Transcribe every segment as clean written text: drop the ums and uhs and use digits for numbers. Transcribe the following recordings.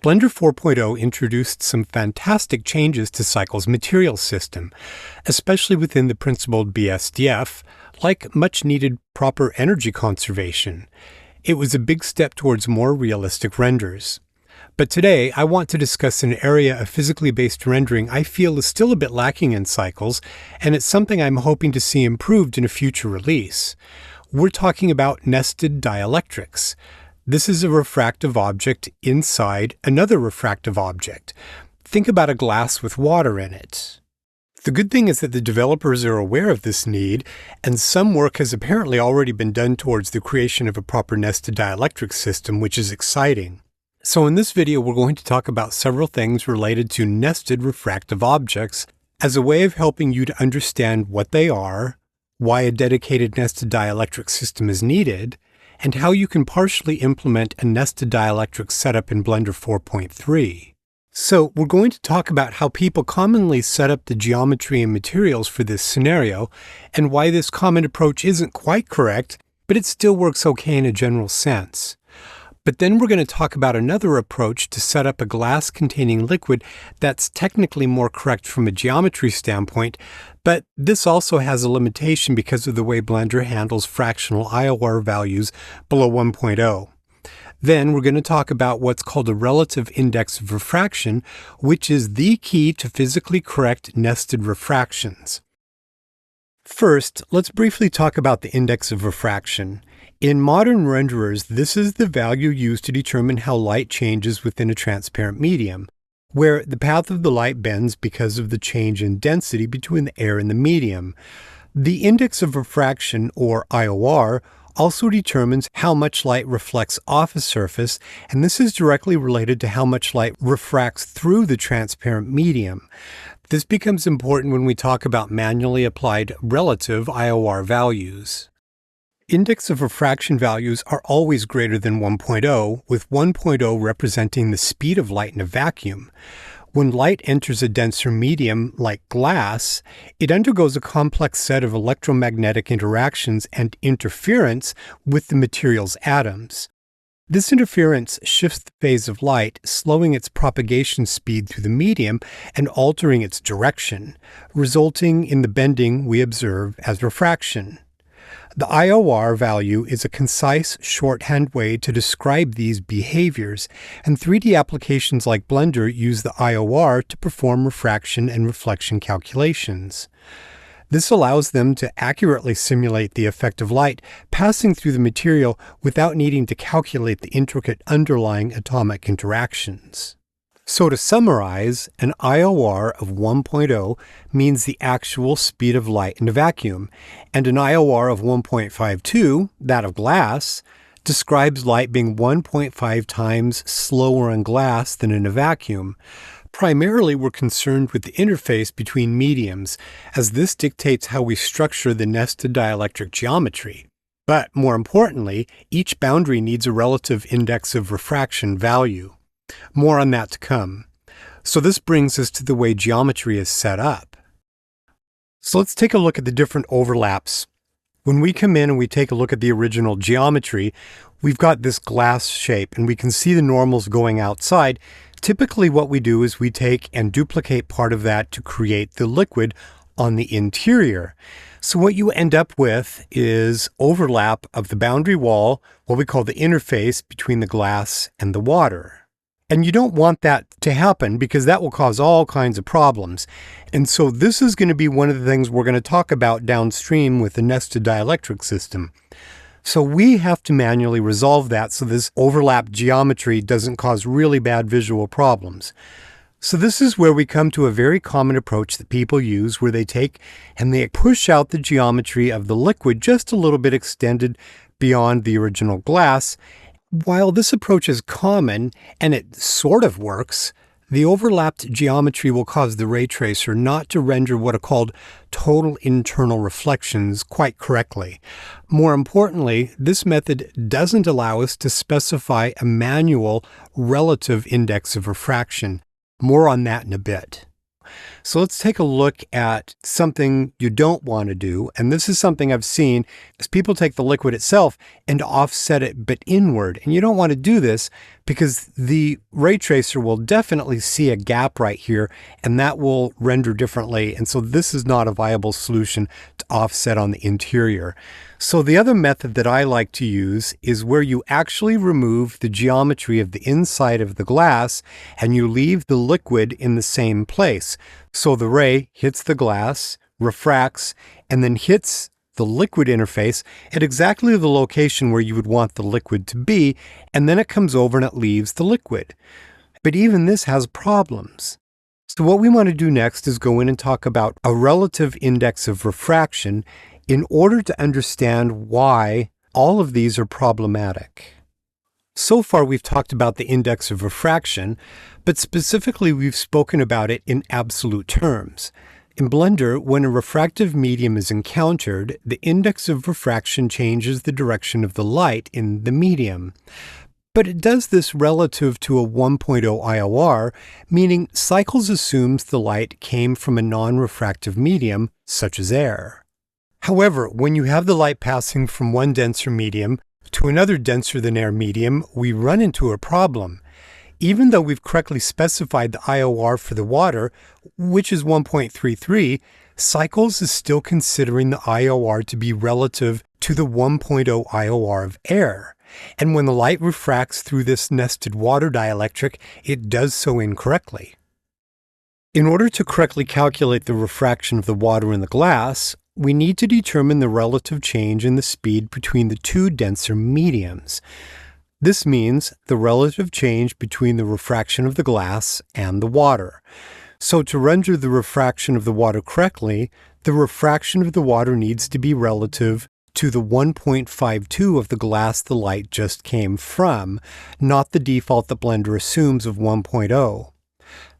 Blender 4.0 introduced some fantastic changes to Cycle's material system, especially within the principled BSDF, like much-needed proper energy conservation. It was a big step towards more realistic renders. But today, I want to discuss an area of physically based rendering I feel is still a bit lacking in Cycles, and it's something I'm hoping to see improved in a future release. We're talking about nested dielectrics. This is a refractive object inside another refractive object. Think about a glass with water in it. The good thing is that the developers are aware of this need, and some work has apparently already been done towards the creation of a proper nested dielectric system, which is exciting. So in this video, we're going to talk about several things related to nested refractive objects as a way of helping you to understand what they are, why a dedicated nested dielectric system is needed, and how you can partially implement a nested dielectric setup in Blender 4.3. So we're going to talk about how people commonly set up the geometry and materials for this scenario, and why this common approach isn't quite correct, but it still works okay in a general sense. But then we're going to talk about another approach to set up a glass-containing liquid that's technically more correct from a geometry standpoint, but this also has a limitation because of the way Blender handles fractional IOR values below 1.0. Then we're going to talk about what's called a relative index of refraction, which is the key to physically correct nested refractions. First, let's briefly talk about the index of refraction. In modern renderers, this is the value used to determine how light changes within a transparent medium, where the path of the light bends because of the change in density between the air and the medium. The index of refraction, or IOR, also determines how much light reflects off a surface, and this is directly related to how much light refracts through the transparent medium. This becomes important when we talk about manually applied relative IOR values. Index of refraction values are always greater than 1.0, with 1.0 representing the speed of light in a vacuum. When light enters a denser medium, like glass, it undergoes a complex set of electromagnetic interactions and interference with the material's atoms. This interference shifts the phase of light, slowing its propagation speed through the medium and altering its direction, resulting in the bending we observe as refraction. The IOR value is a concise shorthand way to describe these behaviors, and 3D applications like Blender use the IOR to perform refraction and reflection calculations. This allows them to accurately simulate the effect of light passing through the material without needing to calculate the intricate underlying atomic interactions. So to summarize, an IOR of 1.0 means the actual speed of light in a vacuum, and an IOR of 1.52, that of glass, describes light being 1.5 times slower in glass than in a vacuum. Primarily, we're concerned with the interface between mediums, as this dictates how we structure the nested dielectric geometry. But more importantly, each boundary needs a relative index of refraction value. More on that to come. So this brings us to the way geometry is set up. So let's take a look at the different overlaps. When we come in and we take a look at the original geometry, we've got this glass shape and we can see the normals going outside. Typically what we do is we take and duplicate part of that to create the liquid on the interior. So what you end up with is overlap of the boundary wall, what we call the interface between the glass and the water. And you don't want that to happen because that will cause all kinds of problems. And so this is going to be one of the things we're going to talk about downstream with the nested dielectric system. So we have to manually resolve that so this overlap geometry doesn't cause really bad visual problems. So this is where we come to a very common approach that people use where they take and they push out the geometry of the liquid just a little bit extended beyond the original glass. While this approach is common, and it sort of works, the overlapped geometry will cause the ray tracer not to render what are called total internal reflections quite correctly. More importantly, this method doesn't allow us to specify a manual relative index of refraction. More on that in a bit. So let's take a look at something you don't want to do. And this is something I've seen is people take the liquid itself and offset it but inward. And you don't want to do this because the ray tracer will definitely see a gap right here, and that will render differently. And so this is not a viable solution to offset on the interior. So the other method that I like to use is where you actually remove the geometry of the inside of the glass and you leave the liquid in the same place. So the ray hits the glass, refracts, and then hits the liquid interface at exactly the location where you would want the liquid to be, and then it comes over and it leaves the liquid. But even this has problems. So what we want to do next is go in and talk about a relative index of refraction in order to understand why all of these are problematic. So far we've talked about the index of refraction, but specifically we've spoken about it in absolute terms. In Blender, when a refractive medium is encountered, the index of refraction changes the direction of the light in the medium. But it does this relative to a 1.0 IOR, meaning Cycles assumes the light came from a non-refractive medium, such as air. However, when you have the light passing from one denser medium to another denser than air medium, we run into a problem. Even though we've correctly specified the IOR for the water, which is 1.33, Cycles is still considering the IOR to be relative to the 1.0 IOR of air. And when the light refracts through this nested water dielectric, it does so incorrectly. In order to correctly calculate the refraction of the water in the glass, we need to determine the relative change in the speed between the two denser mediums. This means the relative change between the refraction of the glass and the water. So to render the refraction of the water correctly, the refraction of the water needs to be relative to the 1.52 of the glass the light just came from, not the default that Blender assumes of 1.0.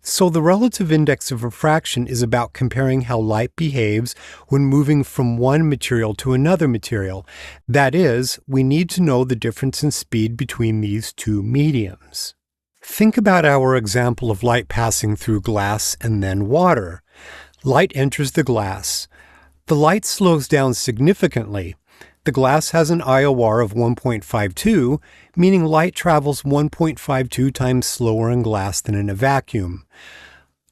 So the relative index of refraction is about comparing how light behaves when moving from one material to another material. That is, we need to know the difference in speed between these two mediums. Think about our example of light passing through glass and then water. Light enters the glass. The light slows down significantly. The glass has an IOR of 1.52, meaning light travels 1.52 times slower in glass than in a vacuum.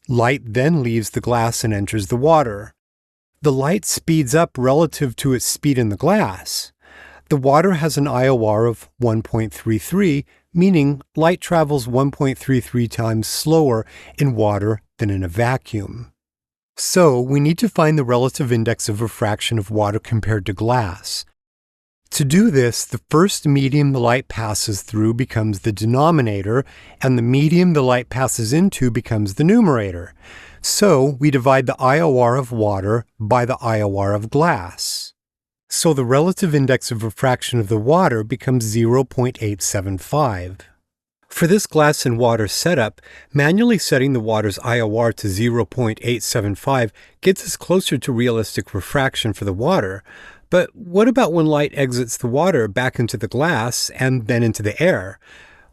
Light then leaves the glass and enters the water. The light speeds up relative to its speed in the glass. The water has an IOR of 1.33, meaning light travels 1.33 times slower in water than in a vacuum. So we need to find the relative index of refraction of water compared to glass. To do this, the first medium the light passes through becomes the denominator, and the medium the light passes into becomes the numerator. So we divide the IOR of water by the IOR of glass. So the relative index of refraction of the water becomes 0.875. For this glass and water setup, manually setting the water's IOR to 0.875 gets us closer to realistic refraction for the water. But what about when light exits the water back into the glass and then into the air?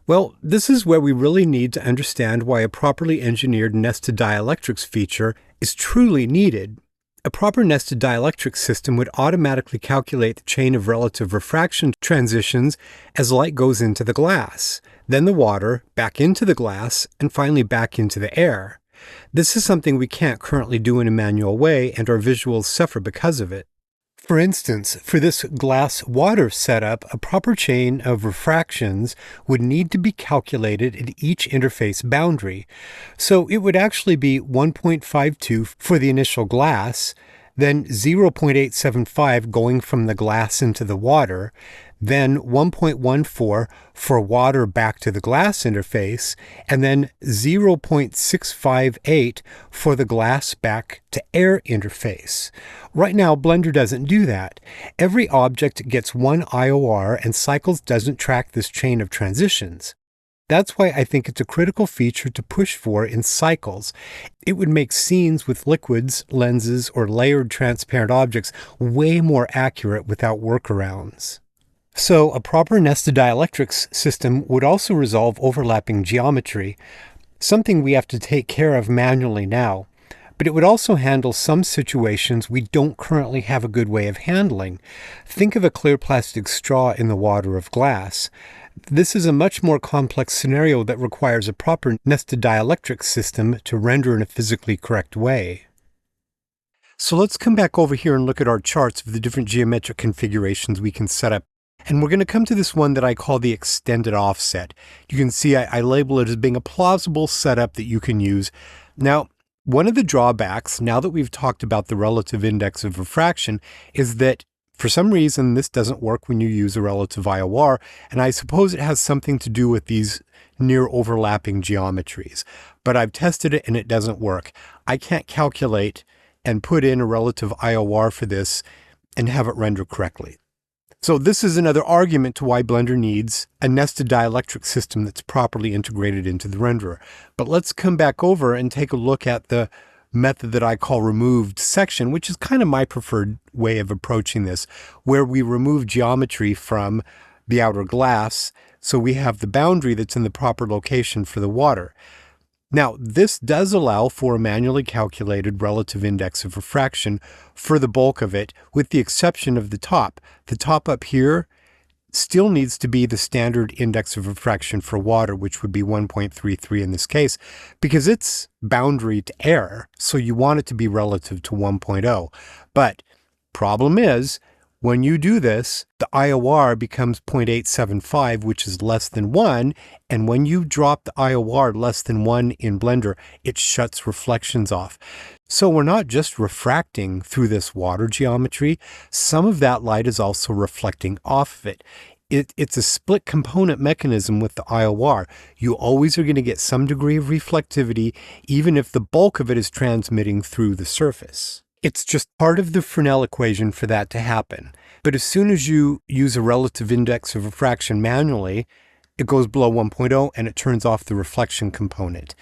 Well, this is where we really need to understand why a properly engineered nested dielectrics feature is truly needed. A proper nested dielectric system would automatically calculate the chain of relative refraction transitions as light goes into the glass, then the water, back into the glass, and finally back into the air. This is something we can't currently do in a manual way, and our visuals suffer because of it. For instance, for this glass-water setup, a proper chain of refractions would need to be calculated at each interface boundary. So it would actually be 1.52 for the initial glass, then 0.875 going from the glass into the water, then 1.14 for water back to the glass interface, and then 0.658 for the glass back to air interface. Right now, Blender doesn't do that. Every object gets one IOR, and Cycles doesn't track this chain of transitions. That's why I think it's a critical feature to push for in Cycles. It would make scenes with liquids, lenses, or layered transparent objects way more accurate without workarounds. So a proper nested dielectrics system would also resolve overlapping geometry, something we have to take care of manually now. But it would also handle some situations we don't currently have a good way of handling. Think of a clear plastic straw in the water of glass. This is a much more complex scenario that requires a proper nested dielectric system to render in a physically correct way. So let's come back over here and look at our charts of the different geometric configurations we can set up. And we're going to come to this one that I call the extended offset. You can see I label it as being a plausible setup that you can use. Now, one of the drawbacks, now that we've talked about the relative index of refraction, is that for some reason this doesn't work when you use a relative IOR, and I suppose it has something to do with these near overlapping geometries. But I've tested it and it doesn't work. I can't calculate and put in a relative IOR for this and have it render correctly. So this is another argument to why Blender needs a nested dielectric system that's properly integrated into the renderer. But let's come back over and take a look at the method that I call removed section, which is kind of my preferred way of approaching this, where we remove geometry from the outer glass so we have the boundary that's in the proper location for the water. Now, this does allow for a manually calculated relative index of refraction for the bulk of it, with the exception of the top. The top up here still needs to be the standard index of refraction for water, which would be 1.33 in this case, because it's boundary to air, so you want it to be relative to 1.0. But problem is, when you do this, the IOR becomes 0.875, which is less than 1, and when you drop the IOR less than 1 in Blender, it shuts reflections off. So we're not just refracting through this water geometry, some of that light is also reflecting off of it. It's a split component mechanism with the IOR. You always are going to get some degree of reflectivity, even if the bulk of it is transmitting through the surface. It's just part of the Fresnel equation for that to happen. But as soon as you use a relative index of refraction manually, it goes below 1.0 and it turns off the reflection component.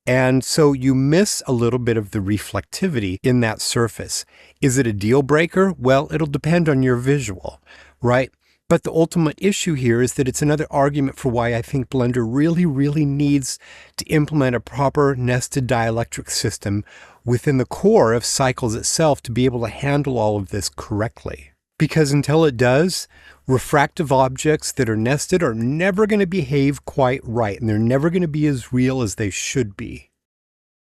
And so you miss a little bit of the reflectivity in that surface. Is it a deal breaker? Well, it'll depend on your visual, right? But the ultimate issue here is that it's another argument for why I think Blender really needs to implement a proper nested dielectric system within the core of Cycles itself to be able to handle all of this correctly. Because until it does, refractive objects that are nested are never going to behave quite right, and they're never going to be as real as they should be.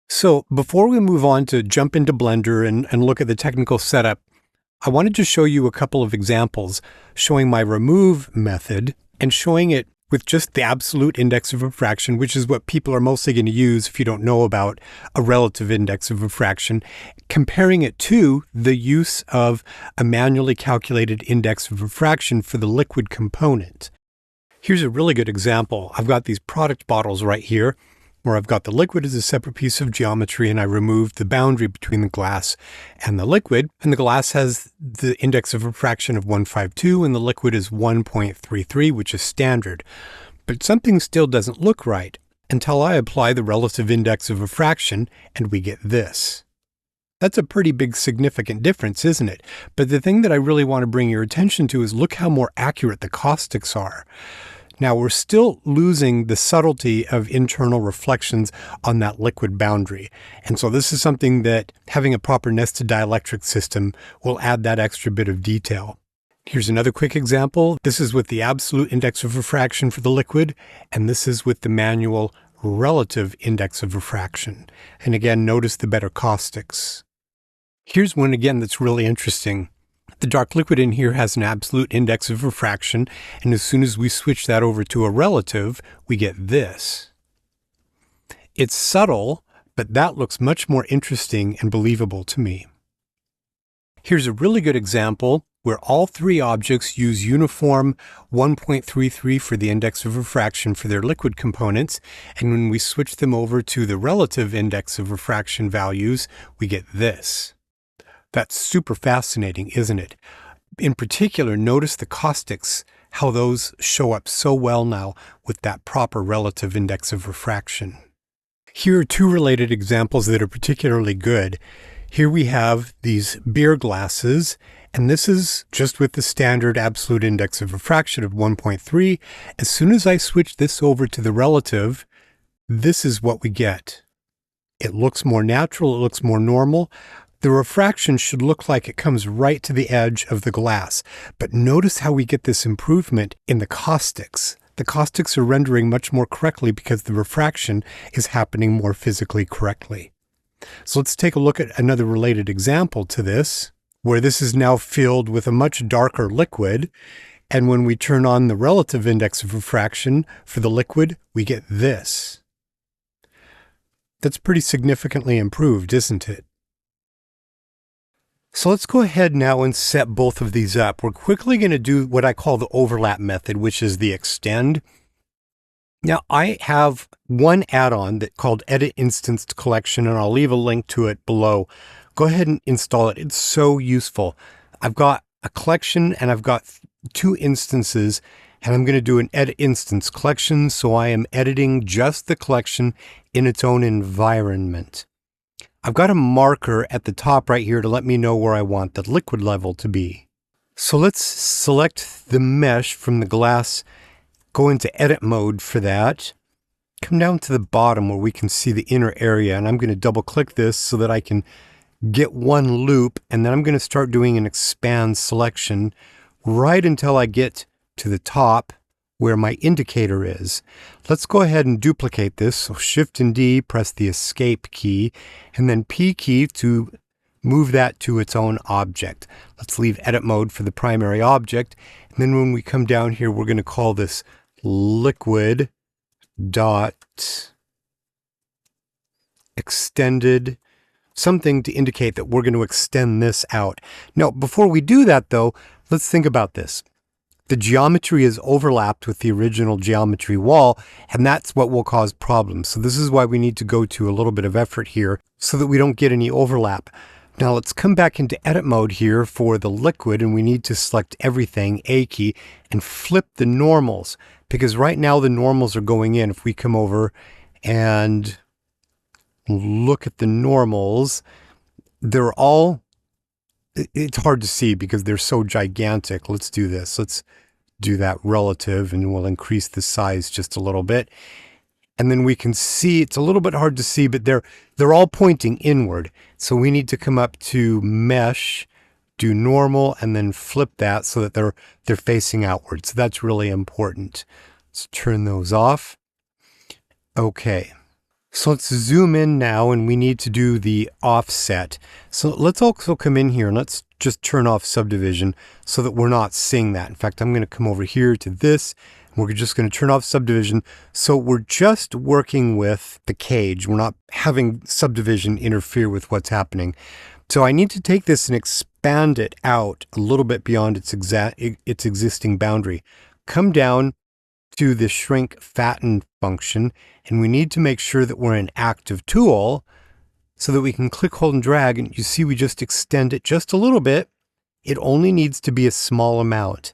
So before we move on to jump into Blender and look at the technical setup, I wanted to show you a couple of examples showing my remove method and showing it with just the absolute index of refraction, which is what people are mostly going to use if you don't know about a relative index of refraction, comparing it to the use of a manually calculated index of refraction for the liquid component. Here's a really good example. I've got these product bottles right here, where I've got the liquid as a separate piece of geometry, and I removed the boundary between the glass and the liquid. And the glass has the index of refraction of 152, and the liquid is 1.33, which is standard. But something still doesn't look right until I apply the relative index of refraction, and we get this. That's a pretty big significant difference, isn't it? But the thing that I really want to bring your attention to is look how more accurate the caustics are. Now, we're still losing the subtlety of internal reflections on that liquid boundary. And so this is something that having a proper nested dielectric system will add that extra bit of detail. Here's another quick example. This is with the absolute index of refraction for the liquid, and this is with the manual relative index of refraction. And again, notice the better caustics. Here's one again that's really interesting. The dark liquid in here has an absolute index of refraction, and as soon as we switch that over to a relative, we get this. It's subtle, but that looks much more interesting and believable to me. Here's a really good example where all three objects use uniform 1.33 for the index of refraction for their liquid components, and when we switch them over to the relative index of refraction values, we get this. That's super fascinating, isn't it? In particular, notice the caustics, how those show up so well now with that proper relative index of refraction. Here are two related examples that are particularly good. Here we have these beer glasses, and this is just with the standard absolute index of refraction of 1.3. As soon as I switch this over to the relative, this is what we get. It looks more natural, it looks more normal. The refraction should look like it comes right to the edge of the glass, but notice how we get this improvement in the caustics. the caustics are rendering much more correctly because the refraction is happening more physically correctly. So let's take a look at another related example to this, where this is now filled with a much darker liquid. And when we turn on the relative index of refraction for the liquid, we get this. That's pretty significantly improved, isn't it? So let's go ahead now and set both of these up. We're quickly going to do what I call the overlap method, which is the extend. Now, I have one add-on that called Edit Instanced Collection, and I'll leave a link to it below. Go ahead and install it. It's so useful. I've got a collection and I've got 2 instances, and I'm going to do an Edit Instance Collection, so I am editing just the collection in its own environment. I've got a marker at the top right here to let me know where I want the liquid level to be. So let's select the mesh from the glass, go into edit mode for that, come down to the bottom where we can see the inner area, and I'm going to double click this so that I can get one loop, and then I'm going to start doing an expand selection right until I get to the top where my indicator is. Let's go ahead and duplicate this. So Shift and D, press the escape key, and then P key to move that to its own object. Let's leave edit mode for the primary object. And then when we come down here, we're going to call this liquid dot extended, something to indicate that we're going to extend this out. Now, before we do that though, let's think about this. The geometry is overlapped with the original geometry wall, and that's what will cause problems. So this is why we need to go to a little bit of effort here so that we don't get any overlap. Now let's come back into edit mode here for the liquid, and we need to select everything, A key, and flip the normals, because right now the normals are going in. If we come over and look at the normals, they're all, it's hard to see because they're so gigantic. Let's do this. Let's do that relative, and we'll increase the size just a little bit. And then we can see, it's a little bit hard to see, but they're all pointing inward. So we need to come up to mesh, do normal, and then flip that so that they're facing outward. So that's really important. Let's turn those off. Okay. So let's zoom in now, and we need to do the offset. So let's also come in here and let's just turn off subdivision so that we're not seeing that. In fact, I'm going to come over here to this, and we're just going to turn off subdivision. So we're just working with the cage. We're not having subdivision interfere with what's happening. So I need to take this and expand it out a little bit beyond its existing boundary. Come down to the shrink fatten function, and we need to make sure that we're in active tool so that we can click, hold, and drag, and you see we just extend it just a little bit. It only needs to be a small amount,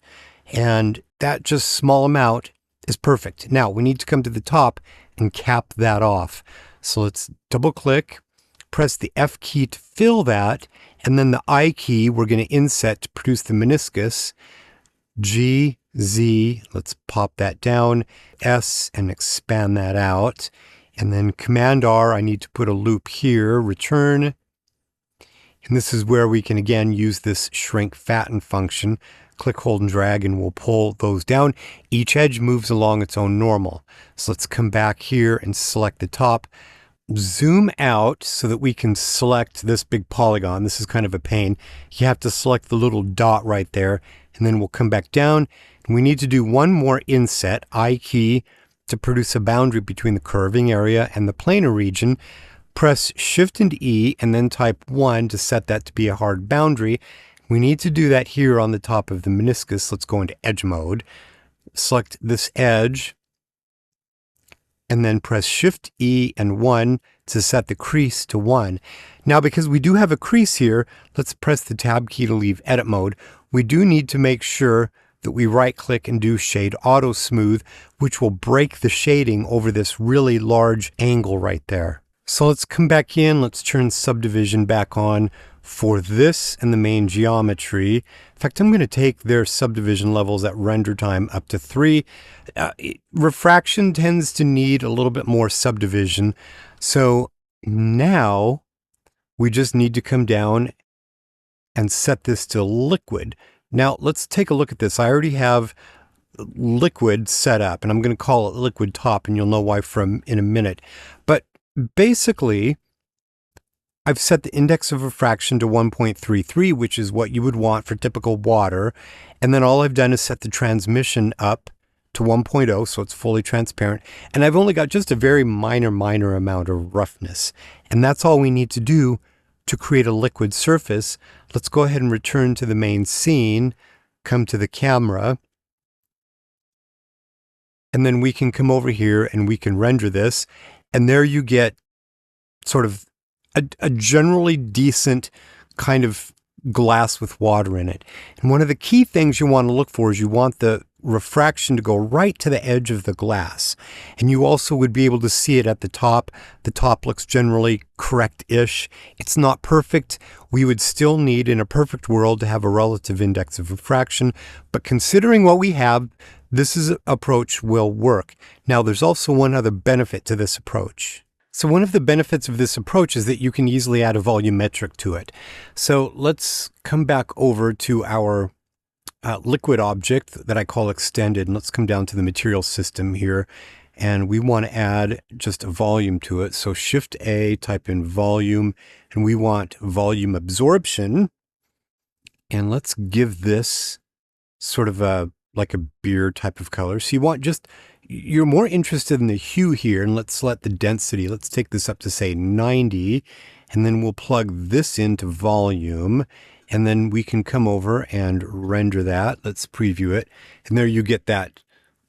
and that just small amount is perfect. Now we need to come to the top and cap that off. So let's double click, press the F key to fill that, and then the I key we're going to inset to produce the meniscus. G, Z, let's pop that down, S, and expand that out. And then Command R, I need to put a loop here, return. And this is where we can again use this shrink fatten function. Click, hold, and drag, and we'll pull those down. Each edge moves along its own normal. So let's come back here and select the top. Zoom out so that we can select this big polygon. This is kind of a pain. You have to select the little dot right there, and then we'll come back down. And we need to do one more inset, I key, to produce a boundary between the curving area and the planar region. Press Shift and E, and then type 1 to set that to be a hard boundary. We need to do that here on the top of the meniscus. Let's go into edge mode. Select this edge, and then press Shift E and 1 to set the crease to 1. Now, because we do have a crease here, let's press the Tab key to leave edit mode. We do need to make sure that we right click and do Shade Auto Smooth, which will break the shading over this really large angle right there. So let's come back in, let's turn subdivision back on for this and the main geometry. In fact, I'm going to take their subdivision levels at render time up to 3. Refraction tends to need a little bit more subdivision. So now we just need to come down and set this to liquid. Now let's take a look at this. I already have liquid set up, and I'm going to call it liquid top, and you'll know why in a minute. But basically, I've set the index of refraction to 1.33, which is what you would want for typical water. And then all I've done is set the transmission up to 1.0, so it's fully transparent. And I've only got just a very minor amount of roughness. And that's all we need to do to create a liquid surface. Let's go ahead and return to the main scene, come to the camera, and then we can come over here and we can render this. And there you get sort of a generally decent kind of glass with water in it. And one of the key things you want to look for is you want the refraction to go right to the edge of the glass. And you also would be able to see it at the top. The top looks generally correct-ish. It's not perfect. We would still need, in a perfect world, to have a relative index of refraction. But considering what we have, approach will work. Now, there's also one other benefit to this approach. So one of the benefits of this approach is that you can easily add a volumetric to it. So let's come back over to our liquid object that I call extended, and let's come down to the material system here, and we want to add just a volume to it. So Shift A, type in volume, and we want volume absorption, and let's give this sort of like a beer type of color. So you're more interested in the hue here, and let's select the density. Let's take this up to say 90, and then we'll plug this into volume, and then we can come over and render that. Let's preview it, and there you get that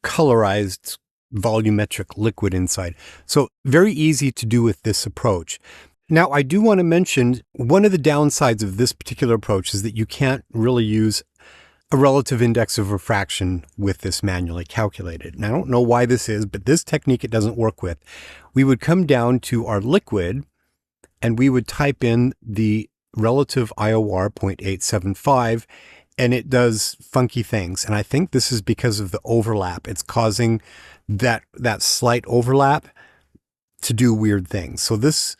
colorized volumetric liquid inside. So very easy to do with this approach. Now, I do want to mention one of the downsides of this particular approach is that you can't really use a relative index of refraction with this manually calculated. And I don't know why this is, but this technique it doesn't work with. We would come down to our liquid and we would type in the relative IOR 0.875, and it does funky things. And I think this is because of the overlap. It's causing that slight overlap to do weird things. So this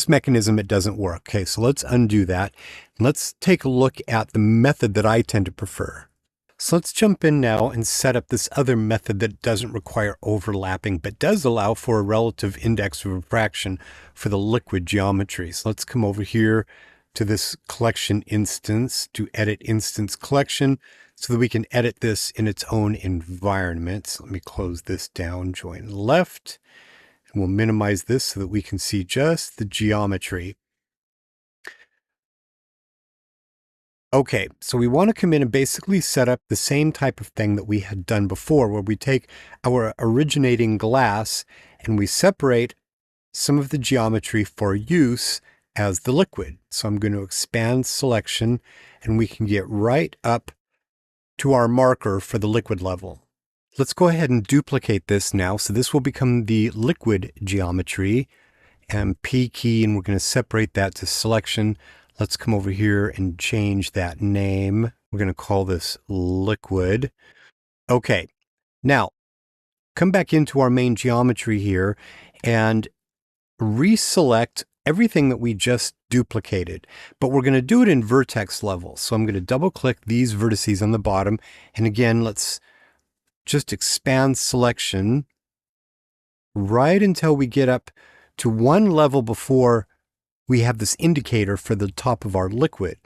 mechanism, it doesn't work. Okay, so let's undo that. Let's take a look at the method that I tend to prefer. So let's jump in now and set up this other method that doesn't require overlapping, but does allow for a relative index of refraction for the liquid geometry. So let's come over here to this collection instance, to edit instance collection, so that we can edit this in its own environment. So let me close this down, join left. And we'll minimize this so that we can see just the geometry. Okay, so we want to come in and basically set up the same type of thing that we had done before, where we take our originating glass and we separate some of the geometry for use as the liquid. So I'm going to expand selection, and we can get right up to our marker for the liquid level. Let's go ahead and duplicate this now. So this will become the liquid geometry, and P key, and we're going to separate that to selection. Let's come over here and change that name. We're going to call this liquid. Okay, now come back into our main geometry here and reselect everything that we just duplicated, but we're going to do it in vertex level. So I'm going to double click these vertices on the bottom, and again, let's just expand selection right until we get up to one level before we have this indicator for the top of our liquid.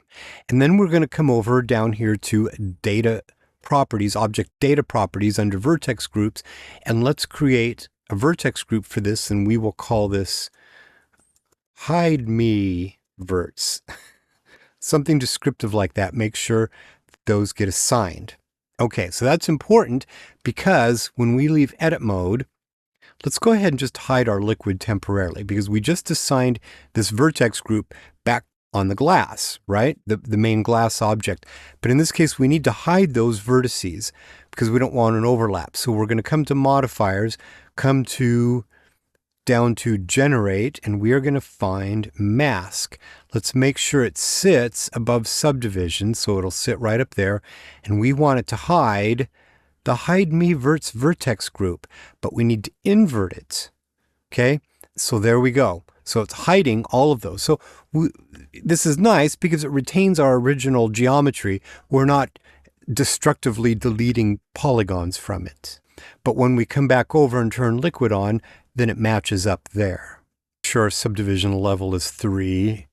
And then we're going to come over down here to data properties, object data properties under vertex groups, and let's create a vertex group for this, and we will call this hide me verts. Something descriptive like that. Make sure those get assigned. Okay, so that's important because when we leave edit mode, let's go ahead and just hide our liquid temporarily, because we just assigned this vertex group back on the glass, right? The main glass object. But in this case, we need to hide those vertices because we don't want an overlap. So we're going to come to modifiers, come down to generate, and we are going to find mask. Let's make sure it sits above subdivision, so it'll sit right up there, and we want it to hide the hide me verts vertex group, but we need to invert it. Okay, so there we go. So it's hiding all of those. So this is nice because it retains our original geometry. We're not destructively deleting polygons from it. But when we come back over and turn liquid on, then it matches up there. Sure, subdivision level is 3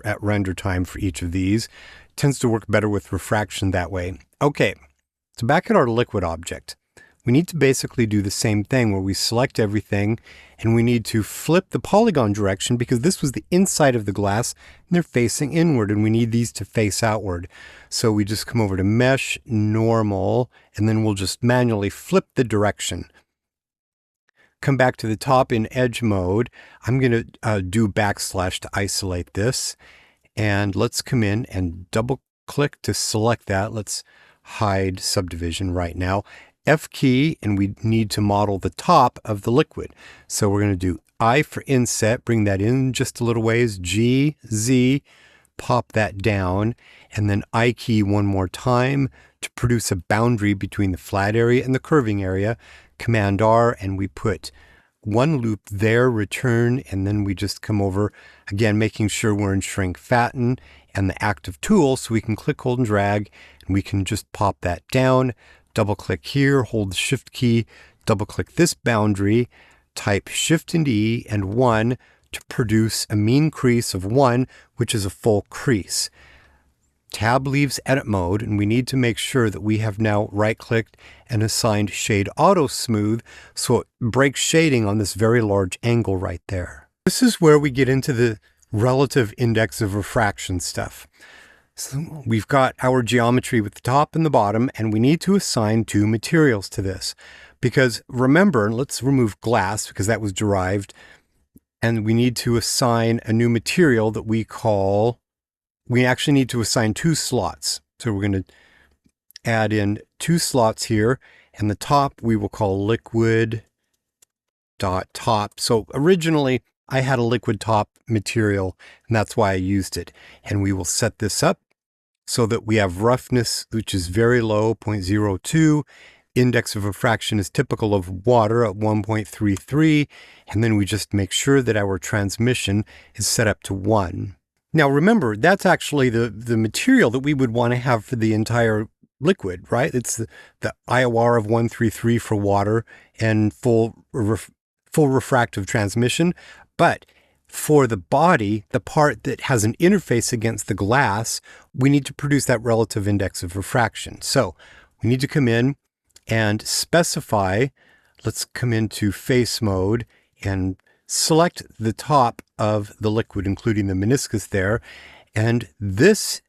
at render time for each of these. Tends to work better with refraction that way. Okay, so back at our liquid object, we need to basically do the same thing where we select everything and we need to flip the polygon direction because this was the inside of the glass and they're facing inward and we need these to face outward. So we just come over to Mesh, Normal, and then we'll just manually flip the direction. Come back to the top in Edge mode. I'm going to do backslash to isolate this. And let's come in and double click to select that. Let's hide subdivision right now. F key, and we need to model the top of the liquid. So we're going to do I for inset, bring that in just a little ways, G, Z, pop that down, and then I key one more time to produce a boundary between the flat area and the curving area. Command R, and we put one loop there, return, and then we just come over, again, making sure we're in shrink fatten and the active tool, so we can click, hold, and drag, and we can just pop that down. Double click here, hold the shift key, double click this boundary, type shift and E and 1 to produce a mean crease of 1, which is a full crease. Tab leaves edit mode, and we need to make sure that we have now right clicked and assigned shade auto smooth so it breaks shading on this very large angle right there. This is where we get into the relative index of refraction stuff. So we've got our geometry with the top and the bottom, and we need to assign two materials to this. Because remember, let's remove glass because that was derived, and we need to assign a new material that we actually need to assign two slots. So we're going to add in two slots here, and the top we will call liquid dot top. So originally I had a liquid top material, and that's why I used it. And we will set this up so that we have roughness, which is very low, 0.02. Index of refraction is typical of water at 1.33. And then we just make sure that our transmission is set up to 1. Now remember, that's actually the material that we would want to have for the entire liquid, right? It's the IOR of 133 for water and full refractive transmission. But for the body, the part that has an interface against the glass, we need to produce that relative index of refraction. So we need to come in and specify, let's come into face mode and select the top of the liquid, including the meniscus there. And this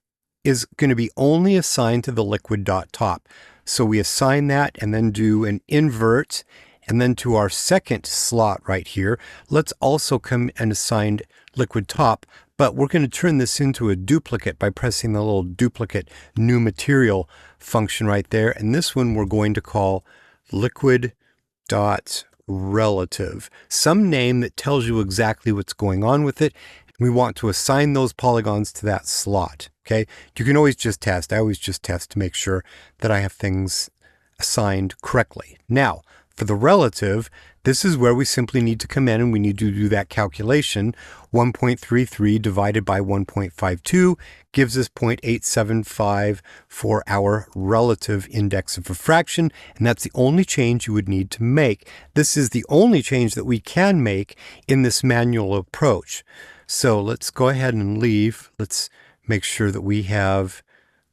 is going to be only assigned to the liquid dot top. So we assign that and then do an invert. And then to our second slot right here, let's also come and assign liquid top, but we're going to turn this into a duplicate by pressing the little duplicate new material function right there. And this one we're going to call liquid dot relative, some name that tells you exactly what's going on with it. We want to assign those polygons to that slot. Okay. You can always just test. I always just test to make sure that I have things assigned correctly. Now, for the relative, this is where we simply need to come in and we need to do that calculation. 1.33 divided by 1.52 gives us 0.875 for our relative index of refraction, and that's the only change you would need to make. This is the only change that we can make in this manual approach. So let's go ahead and leave. Let's make sure that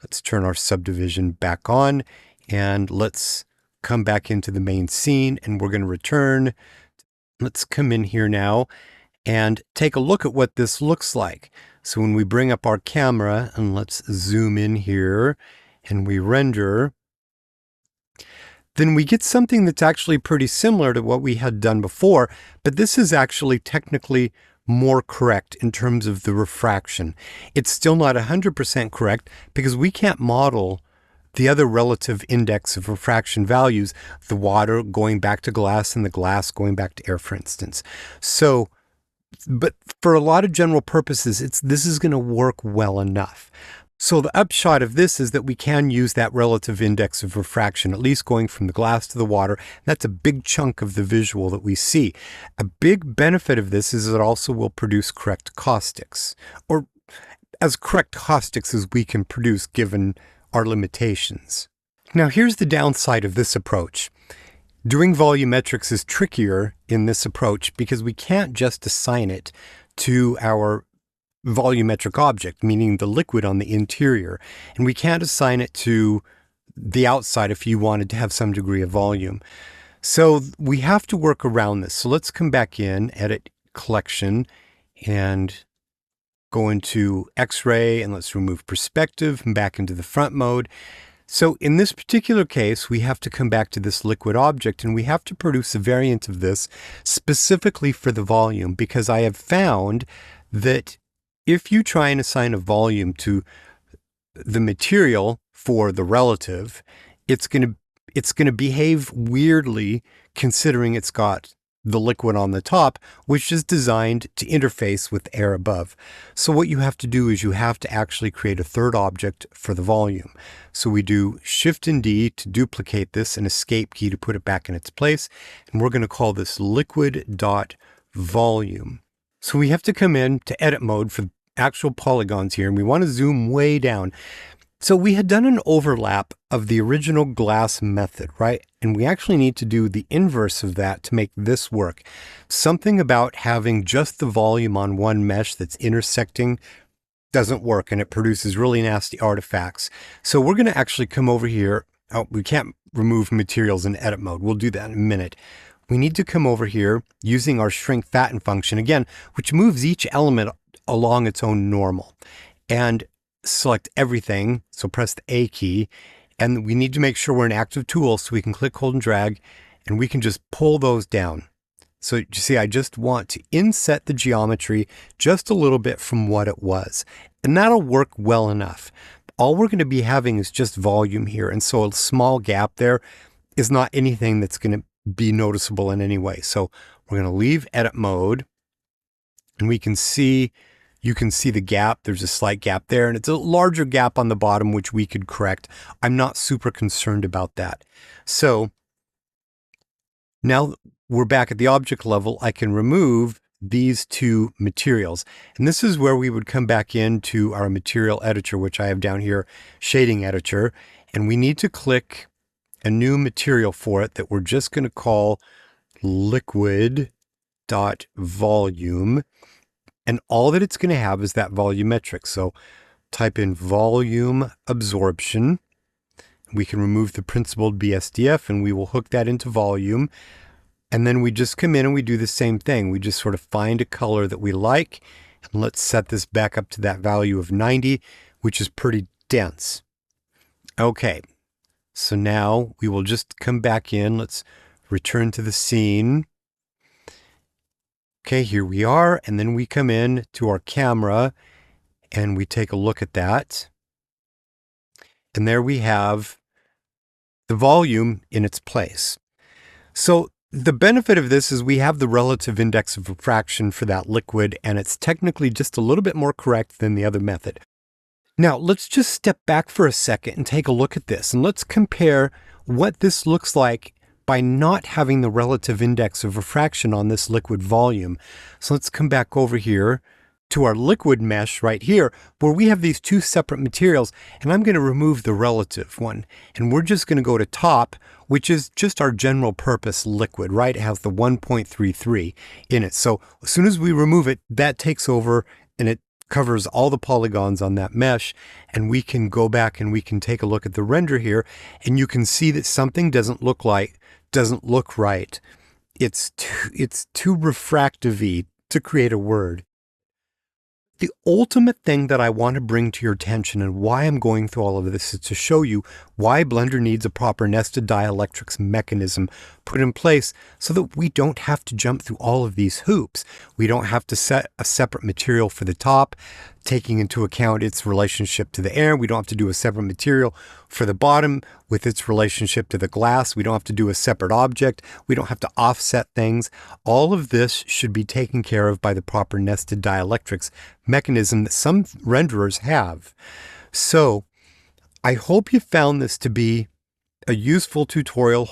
let's turn our subdivision back on, and let's come back into the main scene, and we're going to return. Let's come in here now and take a look at what this looks like. So when we bring up our camera and let's zoom in here and we render, then we get something that's actually pretty similar to what we had done before, but this is actually technically more correct in terms of the refraction. It's still not 100% correct because we can't model the other relative index of refraction values, the water going back to glass and the glass going back to air, for instance. So, but for a lot of general purposes, this is going to work well enough. So the upshot of this is that we can use that relative index of refraction, at least going from the glass to the water. That's a big chunk of the visual that we see. A big benefit of this is it also will produce correct caustics, or as correct caustics as we can produce given our limitations. Now here's the downside of this approach. Doing volumetrics is trickier in this approach because we can't just assign it to our volumetric object, meaning the liquid on the interior, and we can't assign it to the outside if you wanted to have some degree of volume. So we have to work around this. So let's come back in, edit collection, and go into X-ray, and let's remove perspective and back into the front mode. So in this particular case, we have to come back to this liquid object, and we have to produce a variant of this specifically for the volume, because I have found that if you try and assign a volume to the material for the relative, it's going to behave weirdly, considering it's got the liquid on the top, which is designed to interface with air above. So what you have to do is you have to actually create a third object for the volume. So we do Shift and D to duplicate this, and Escape key to put it back in its place. And we're going to call this liquid.volume. So we have to come in to edit mode for actual polygons here, and we want to zoom way down. So we had done an overlap of the original glass method, right? And we actually need to do the inverse of that to make this work. Something about having just the volume on one mesh that's intersecting doesn't work, and it produces really nasty artifacts. So we're going to actually come over here. Oh, we can't remove materials in edit mode. We'll do that in a minute. We need to come over here using our shrink fatten function again, which moves each element along its own normal, and select everything. So press the A key, and we need to make sure we're in active tool, so we can click, hold, and drag, and we can just pull those down. So you see, I just want to inset the geometry just a little bit from what it was, and that'll work well enough. All we're going to be having is just volume here, and so a small gap there is not anything that's going to be noticeable in any way. So we're going to leave edit mode, and we can see, you can see the gap. There's a slight gap there, and it's a larger gap on the bottom, which we could correct. I'm not super concerned about that. So now we're back at the object level. I can remove these two materials, and this is where we would come back into our material editor, which I have down here, shading editor, and we need to click a new material for it that we're just going to call liquid.volume. And all that it's going to have is that volumetric. So type in volume absorption. We can remove the principled BSDF, and we will hook that into volume. And then we just come in and we do the same thing. We just sort of find a color that we like. And let's set this back up to that value of 90, which is pretty dense. Okay, so now we will just come back in. Let's return to the scene. Okay, here we are, and then we come in to our camera and we take a look at that. And there we have the volume in its place. So the benefit of this is we have the relative index of refraction for that liquid, and it's technically just a little bit more correct than the other method. Now, let's just step back for a second and take a look at this, and let's compare what this looks like by not having the relative index of refraction on this liquid volume. So let's come back over here to our liquid mesh right here, where we have these two separate materials, and I'm going to remove the relative one, and we're just going to go to top, which is just our general purpose liquid, right? It has the 1.33 in it. So as soon as we remove it, that takes over, and it covers all the polygons on that mesh, and we can go back and we can take a look at the render here, and you can see that something doesn't look right. It's too refractive-y to create a word. The ultimate thing that I want to bring to your attention, and why I'm going through all of this, is to show you why Blender needs a proper nested dielectrics mechanism put in place so that we don't have to jump through all of these hoops. We don't have to set a separate material for the top, taking into account its relationship to the air. We don't have to do a separate material for the bottom with its relationship to the glass. We don't have to do a separate object. We don't have to offset things. All of this should be taken care of by the proper nested dielectrics mechanism that some renderers have. So I hope you found this to be a useful tutorial.